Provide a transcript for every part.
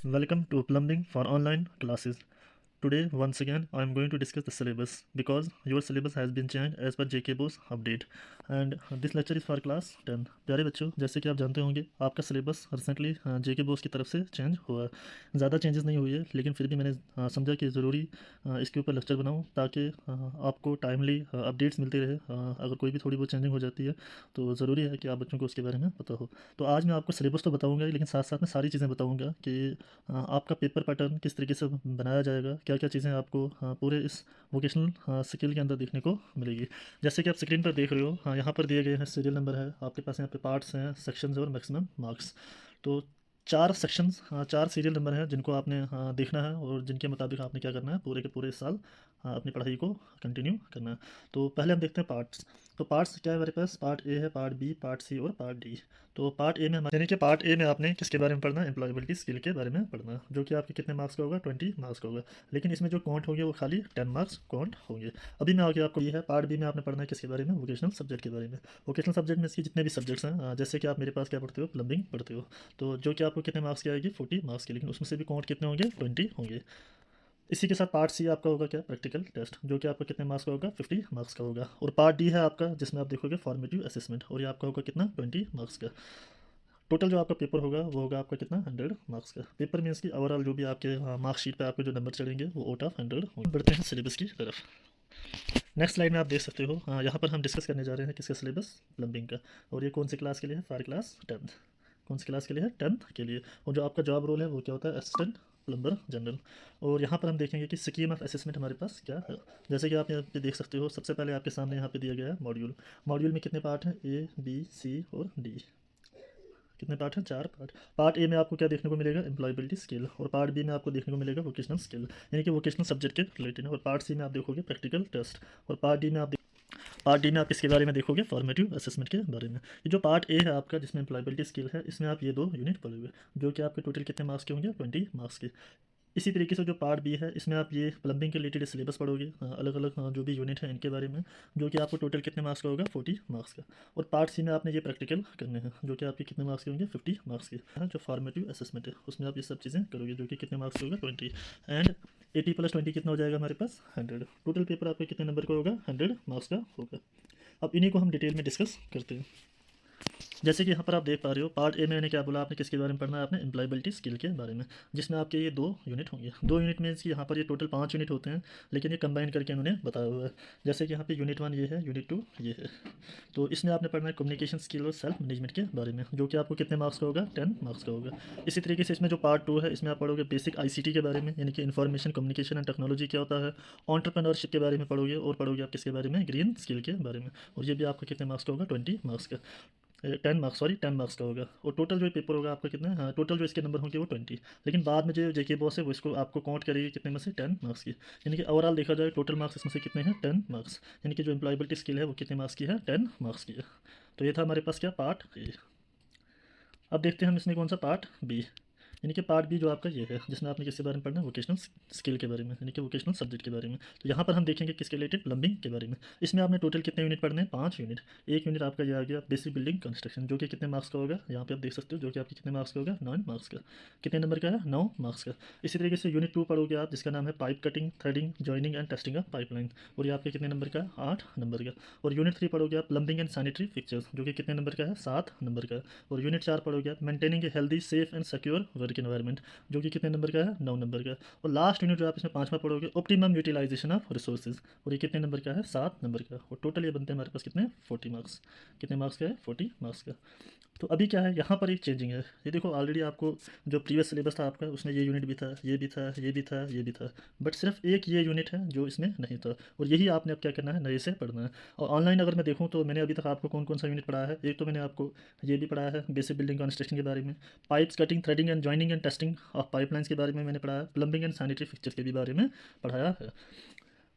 Welcome to Plumbing for Online Classes. Today, once again, I am going to discuss the syllabus because your syllabus has been changed as per JK Bose update. And this lecture is for class 10. प्यारे बच्चों, जैसे कि आप जानते होंगे आपका syllabus recently JK Bose की तरफ से चेंज हुआ है। ज़्यादा चेंजेस नहीं हुई है, लेकिन फिर भी मैंने समझा कि ज़रूरी इसके ऊपर लेक्चर बनाऊँ ताकि आपको टाइमली अपडेट्स मिलती रहे। अगर कोई भी थोड़ी बहुत चेंजिंग हो जाती है तो ज़रूरी है कि आप बच्चों को उसके बारे में पता हो। तो आज मैं आपको सिलेबस तो बताऊँगा ही, लेकिन साथ साथ में सारी चीज़ें बताऊँगा कि आपका पेपर पैटर्न किस तरीके से बनाया जाएगा, क्या क्या चीज़ें आपको पूरे इस वोकेशनल स्किल के अंदर देखने को मिलेगी। जैसे कि आप स्क्रीन पर देख रहे हो, यहाँ पर दिए गए हैं, सीरियल नंबर है आपके पास, यहाँ पे पार्ट्स हैं, सेक्शंस और मैक्सिमम मार्क्स। तो चार सेक्शंस, चार सीरियल नंबर हैं जिनको आपने देखना है और जिनके मुताबिक आपने क्या करना है, पूरे के पूरे साल अपनी पढ़ाई को कंटिन्यू करना है। तो पहले हम देखते हैं पार्ट्स। तो पार्ट्स क्या है हमारे पास, पार्ट ए है, पार्ट बी, पार्ट सी और पार्ट डी। तो पार्ट ए में यानी कि पार्ट ए में आपने किसके बारे में पढ़ना है, एम्प्लॉयबिलिटी स्किल के बारे में पढ़ना है, जो कि आपके कितने मार्क्स का होगा, 20 मार्क्स का होगा। लेकिन इसमें जो काउंट होंगे वो खाली 10 मार्क्स काउंट होंगे। अभी मैं आगे आपको ये है, पार्ट बी में आपने पढ़ना है किसके बारे में, वोकेशनल सब्जेक्ट के बारे में। वोकेशनल सब्जेक्ट में इसके जितने भी सब्जेक्ट्स हैं, जैसे कि आप मेरे पास क्या पढ़ते हो, प्लम्बिंग पढ़ते हो, तो जो कि आपको कितने मार्क्स की आएगी, 40 मार्क्स की, लेकिन उसमें से भी काउंट कितने होंगे, 20 होंगे। इसी के साथ पार्ट सी आपका होगा क्या, प्रैक्टिकल टेस्ट, जो कि आपका कितने मार्क्स का होगा, 50 मार्क्स का होगा। और पार्ट डी है आपका, जिसमें आप देखोगे फॉर्मेटिव असेसमेंट, और ये आपका होगा कितना, 20 मार्क्स का। टोटल जो आपका पेपर होगा वो होगा आपका कितना, 100 मार्क्स का। पेपर मीन्स की ओवरऑल जो भी आपके मार्कशीट पे आपके जो नंबर चढ़ेंगे वो आउट ऑफ 100 होंगे। बढ़ते हैं सिलेबस की तरफ। नेक्स्ट स्लाइड में आप देख सकते हो, यहाँ पर हम डिस्कस करने जा रहे हैं किसका सिलेबस, प्लम्बिंग का। और ये कौन सी क्लास के लिए है, फॉर क्लास 10th। कौन सी क्लास के लिए है, 10th के लिए। और जो आपका जॉब रोल है वो क्या होता है, असिस्टेंट प्लम्बर जनरल। और यहाँ पर हम देखेंगे कि स्कीम ऑफ असेसमेंट हमारे पास क्या है। जैसे कि आप यहाँ पे देख सकते हो, सबसे पहले आपके सामने यहाँ पे दिया गया है मॉड्यूल। मॉड्यूल में कितने पार्ट हैं, ए बी सी और डी। कितने पार्ट हैं, चार पार्ट। पार्ट ए में आपको क्या देखने को मिलेगा, एम्प्लॉयबिलिटी स्किल। और पार्ट बी में आपको देखने को मिलेगा वोकेशनल स्किल, यानी कि वोकेशनल सब्जेक्ट के रिलेटेड है। और पार्ट सी में आप देखोगे प्रैक्टिकल टेस्ट। और पार्ट डी में आप किसके बारे में देखोगे, फॉर्मेटिव असेसमेंट के बारे में। ये जो पार्ट ए है आपका, जिसमें एम्प्लॉयबिलिटी स्किल है, इसमें आप ये दो यूनिट पढ़ोगे, जो कि आपके टोटल कितने मार्क्स के होंगे, 20 मार्क्स के। इसी तरीके से जो पार्ट बी है, इसमें आप ये प्लम्बिंग के रिलेटेड सिलेबस पढ़ोगे, अलग अलग जो भी यूनिट है इनके बारे में, जो कि आपको टोटल कितने मार्क्स का होगा, 40 मार्क्स का। और पार्ट सी में आपने ये प्रैक्टिकल करने हैं, जो कि आपके कितने मार्क्स के होंगे, 50 मार्क्स के। जो फॉर्मेटिव असेसमेंट है उसमें आप ये सब चीज़ें करोगे, जो कि कितने मार्क्स का होगा, 20। एंड 80 + 20 कितना हो जाएगा हमारे पास, 100। टोटल पेपर आपका कितने नंबर का होगा, 100 मार्क्स का होगा। अब इन्हीं को हम डिटेल में डिस्कस करते हैं। जैसे कि यहाँ पर आप देख पा रहे हो, पार्ट ए में मैंने क्या बोला, आपने किसके बारे में पढ़ना है, आपने एम्प्लॉयबिलिटी स्किल के बारे में, जिसमें आपके ये दो यूनिट होंगे। दो यूनिट मीन्स कि यहाँ पर ये टोटल 5 यूनिट होते हैं, लेकिन ये कंबाइन करके उन्होंने बताया हुआ है। जैसे कि यहाँ पे यूनिट 1 ये है, यूनिट 2 ये है। तो इसमें आपने पढ़ना है कम्युनिकेशन स्किल और सेल्फ मैनेजमेंट के बारे में, जो कि आपको कितने मार्क्स का होगा, 10 मार्क्स का होगा। इसी तरीके से इसमें जो पार्ट 2 है, इसमें आप पढ़ोगे बेसिक आईसीटी के बारे में, यानी कि इन्फॉर्मेशन कम्युनिकेशन एंड टेक्नोलॉजी क्या होता है, एंटरप्रेन्योरशिप के बारे में पढ़ोगे, और पढ़ोगे आप किसके बारे में, ग्रीन स्किल के बारे में। और ये भी आपका कितने मार्क्स का होगा, 20 मार्क्स का। 10 मार्क्स, सॉरी 10 मार्क्स का होगा। और टोटल जो पेपर होगा आपका कितना, हाँ टोटल जो इसके नंबर होंगे वो 20। लेकिन बाद में जो जेके बॉस है वो इसको आपको काउंट करेगी कितने में से, 10 मार्क्स की। यानी कि ओवरऑल देखा जाए टोटल मार्क्स इसमें से कितने हैं, 10 मार्क्स। यानी कि जो एम्प्लॉयबिलिटी स्किल है वो कितने मार्क्स की है, 10 मार्क्स की है। तो ये था हमारे पास क्या, पार्ट ए। अब देखते हैं हम इसमें कौन सा, पार्ट बी। यानी कि पार्ट बी जो आपका ये है, जिसमें आपने किसके बारे में पढ़ना है, वोकेशनल स्किल के बारे में, यानी कि वोकेशनल सब्जेक्ट के बारे में। तो यहाँ पर हम देखेंगे किसके रिलेटेड, प्लम्बिंग के बारे में। इसमें आपने टोटल कितने यूनिट पढ़ने हैं, 5 यूनिट। एक यूनिट आपका ये आ गया बेसिक बिल्डिंग कंस्ट्रक्शन, जो कि कितने मार्क्स का होगा, यहाँ पे आप देख सकते हो, जो कि आपके कितने मार्क्स का होगा, 9 मार्क्स का। कितने नंबर का है, 9 मार्क्स का। इसी तरीके से यूनिट 2 पढ़ोगे आप, जिसका नाम है pipe cutting, threading, joining and testing of pipeline, और ये आपके कितने नंबर का है, 8 नंबर का। और यूनिट 3 पढ़ोगे आप, प्लम्बिंग एंड सैनिटरी फिक्चर्स, जो कि कितने नंबर का है, 7 नंबर का। और यूनिट 4 पढ़ोगे आप, maintaining a healthy safe and secure work environment, जो कि कितने नंबर का है, 9 नंबर का। और लास्ट यूनिट जो आप इसमें पाँचवा पढ़ोगे, ऑप्टिमम यूटिलाइजेशन ऑफ रिसोर्सेज, और ये कितने नंबर का है, 7 नंबर का। और टोटल ये बनते हैं हमारे पास कितने, 40 मार्क्स। कितने मार्क्स का है, 40 मार्क्स का। तो अभी क्या है, यहाँ पर एक चेंजिंग है। ये देखो ऑलरेडी आपको जो प्रीवियस सिलेबस था आपका, उसमें ये यूनिट भी था, ये भी था, ये भी था, ये भी था। बट सिर्फ एक ये यूनिट है जो इसमें नहीं था, और यही आपने अब क्या करना है, नए से पढ़ना है। और ऑनलाइन अगर मैं देखूँ तो मैंने अभी तक आपको कौन कौन सा यूनिट पढ़ाया है, एक तो मैंने आपको ये भी पढ़ाया है बेसिक बिल्डिंग कंस्ट्रक्शन के बारे में, pipes cutting, threading and joining and testing of pipelines के बारे में मैंने पढ़ाया, प्लम्बिंग एंड सैनिटरी फिक्चर्स के भी बारे में पढ़ाया है।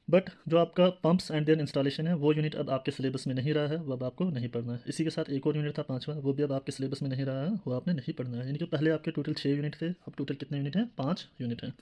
बट जो आपका पंप्स एंड देयर इंस्टॉलेशन है, वो यूनिट अब आपके सिलेबस में नहीं रहा है, वो अब आपको नहीं पढ़ना है। इसी के साथ एक और यूनिट था पाँचवा, वो भी अब आपके सिलेबस में नहीं रहा है, वो आपने नहीं पढ़ना है। यानी कि पहले आपके टोटल 6 यूनिट थे, अब टोटल कितने यूनिट हैं, 5 यूनिट हैं।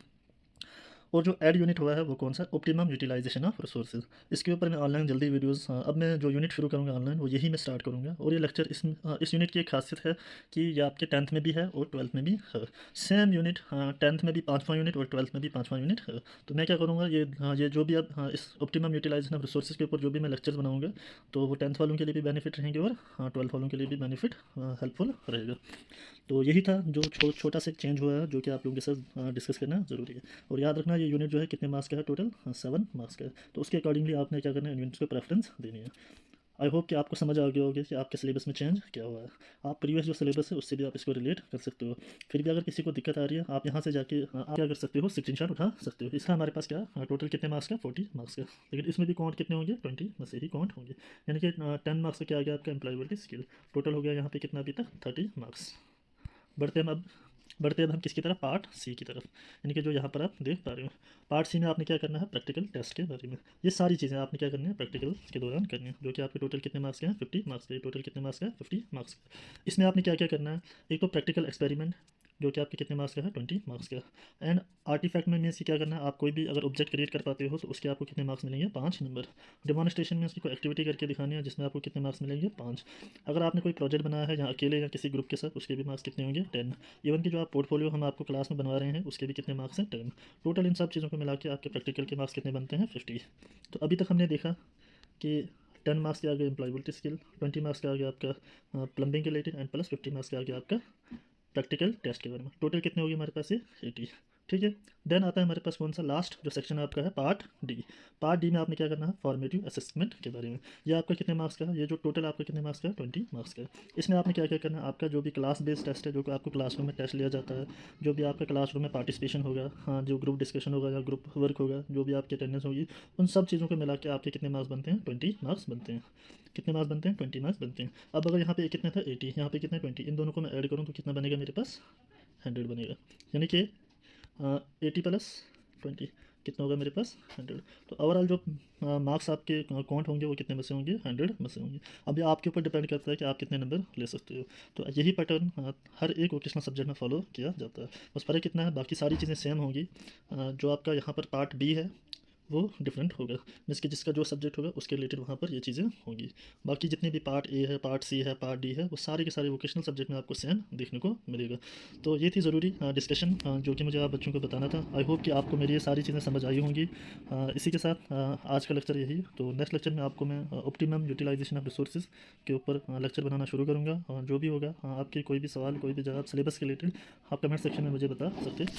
और जो ऐड यूनिट हुआ है वो कौन सा, ऑप्टिमम यूटिलाइजेशन ऑफ रिसोर्सेज। इसके ऊपर मैं ऑनलाइन जल्दी वीडियोस, अब मैं जो यूनिट शुरू करूँगा ऑनलाइन वो यही मैं स्टार्ट करूँगा। और ये लेक्चर इस यूनिट की एक खासियत है कि ये आपके 10th में भी है और 12th में भी है। सेम यूनिट 10th में भी 5वां यूनिट और 12th में भी 5वां यूनिट है। तो मैं क्या करूँगा, ये जो भी अब इस ऑप्टिमम यूटिलाइजेशन ऑफ रिसोर्सेज के ऊपर जो भी मैं लेक्चर्स बनाऊँगा तो वो 10th वालों के लिए भी बेनिफिट रहेंगे और 12th वालों के लिए भी बेनिफिट हेल्पफुल रहेगा। तो यही था जो छोटा सा चेंज हुआ है जो कि आप लोगों के साथ डिस्कस करना ज़रूरी है। और याद रखना ये यूनिट जो है कितने मार्क्स का है, टोटल 7 मार्क्स का है। तो उसके अकॉर्डिंगली आपने क्या करना है, यूनिट्स को प्रेफरेंस देनी है। आई होप कि आपको समझ आ गया होगा कि आपके सिलेबस में चेंज क्या हुआ है। आप प्रीवियस जो सिलेबस है उससे भी आप इसको रिलेट कर सकते हो। फिर भी अगर किसी को दिक्कत आ रही है आप यहाँ से जाके आप क्या कर सकते हो, स्क्रीनशॉट उठा सकते हो। इसका हमारे पास क्या टोटल कितने मार्क्स का, 40 मार्क्स का। लेकिन इसमें भी काउंट कितने होंगे, 20 में से ही काउंट होंगे। यानी कि 10 मार्क्स का क्या आ गया आपका एम्प्लॉयबिलिटी स्किल। टोटल हो गया यहाँ पे कितना अभी तक, 30 मार्क्स। बढ़ते हैं अब हम किसकी तरफ, पार्ट सी की तरफ। यानी कि जो यहाँ पर आप देख पा रहे हो, पार्ट सी में आपने क्या करना है, प्रैक्टिकल टेस्ट के बारे में। ये सारी चीज़ें आपने क्या करनी है, प्रैक्टिकल के दौरान करनी है। जो कि आपके टोटल कितने मार्क्स के हैं, 50 मार्क्स के। टोटल कितने मार्क्स का है, 50 मार्क्स का। इसमें आपने क्या क्या करना है, एक तो प्रैक्टिकल एक्सपेरिमेंट जो कि आपके कितने मार्क्स का है, 20 मार्क्स का। एंड आर्टिफैक्ट में मीन्स क्या करना है, आप कोई भी अगर ऑब्जेक्ट क्रिएट कर पाते हो तो उसके आपको कितने मार्क्स मिलेंगे, 5 नंबर। डेमोन्स्ट्रेशन में उसकी कोई एक्टिविटी करके दिखानी है जिसमें आपको कितने मार्क्स मिलेंगे, 5। अगर आपने कोई प्रोजेक्ट बनाया है या अकेले या किसी ग्रुप के साथ, उसके भी मार्क्स कितने होंगे, 10। इवन कि जो आप पोर्टफोलियो हम आपको क्लास में बनवा रहे हैं उसके भी कितने मार्क्स हैं, 10। टोटल इन सब चीज़ों को मिला के आपके प्रैक्टिकल के मार्क्स कितने बनते हैं, 50। तो अभी तक हमने देखा कि 10 मार्क्स के आगे एम्प्लॉयबिलिटी स्किल, 20 मार्क्स के आगे आपका प्लम्बिंग के रिलेटेड, एंड प्लस 50 मार्क्स के आगे आपका प्रैक्टिकल टेस्ट के बारे में। टोटल कितने हो गए हमारे पास, ये 80। ठीक है। देन आता है हमारे पास कौन सा, लास्ट जो सेक्शन आपका है, पार्ट डी। पार्ट डी में आपने क्या करना है, फॉर्मेटिव असेसमेंट के बारे में। ये आपका कितने मार्क्स का है, ये जो टोटल आपका कितने मार्क्स का है, 20 मार्क्स का है। इसमें आपने क्या क्या करना है, आपका जो भी क्लास बेस्ड टेस्ट है, जो कि आपको क्लासरूम में टेस्ट लिया जाता है, जो भी आपका क्लासरूम में पार्टिसिपेशन होगा, हाँ, जो ग्रुप डिस्कशन होगा या ग्रुप वर्क होगा, जो भी आपकी अटेंडेंस होगी, उन सब चीज़ों को मिला के आपके कितने मार्क्स बनते हैं, 20 मार्क्स बनते हैं। कितने मार्क्स बनते हैं, 20 मार्क्स बनते हैं। अब अगर यहाँ पे कितने था, 80, यहाँ पे कितने 20, इन दोनों को मैं ऐड करूँ तो कितना बनेगा मेरे पास, 100 बनेगा। यानी कि 80 प्लस 20 कितना होगा मेरे पास, 100। तो ओवरऑल जो मार्क्स आपके काउंट होंगे वो कितने में से होंगे, 100 में से होंगे। अब ये आपके ऊपर डिपेंड करता है कि आप कितने नंबर ले सकते हो। तो यही पैटर्न हर एक वोकेशनल सब्जेक्ट में फॉलो किया जाता है। बस फ़र्क कितना है, बाकी सारी चीज़ें सेम होंगी। जो आपका यहाँ पर पार्ट बी है वो डिफरेंट होगा, मीन्स कि जिसका जो सब्जेक्ट होगा उसके रिलेटेड वहाँ पर ये चीज़ें होंगी। बाकी जितने भी पार्ट ए है, पार्ट सी है, पार्ट डी है, वो सारे के सारे वोकेशनल सब्जेक्ट में आपको सेम देखने को मिलेगा। तो ये थी ज़रूरी डिस्कशन जो कि मुझे आप बच्चों को बताना था। आई होप कि आपको मेरी ये सारी चीज़ें समझ आई होंगी। इसी के साथ आज का लेक्चर यही। तो नेक्स्ट लेक्चर में आपको मैं ऑप्टिमम यूटिलाइजेशन ऑफ रिसोर्सेज के ऊपर लेक्चर बनाना शुरू करूँगा। जो भी होगा आपके कोई भी सवाल, कोई भी जवाब सिलेबस के रिलेटेड आप कमेंट सेक्शन में मुझे बता सकते हैं।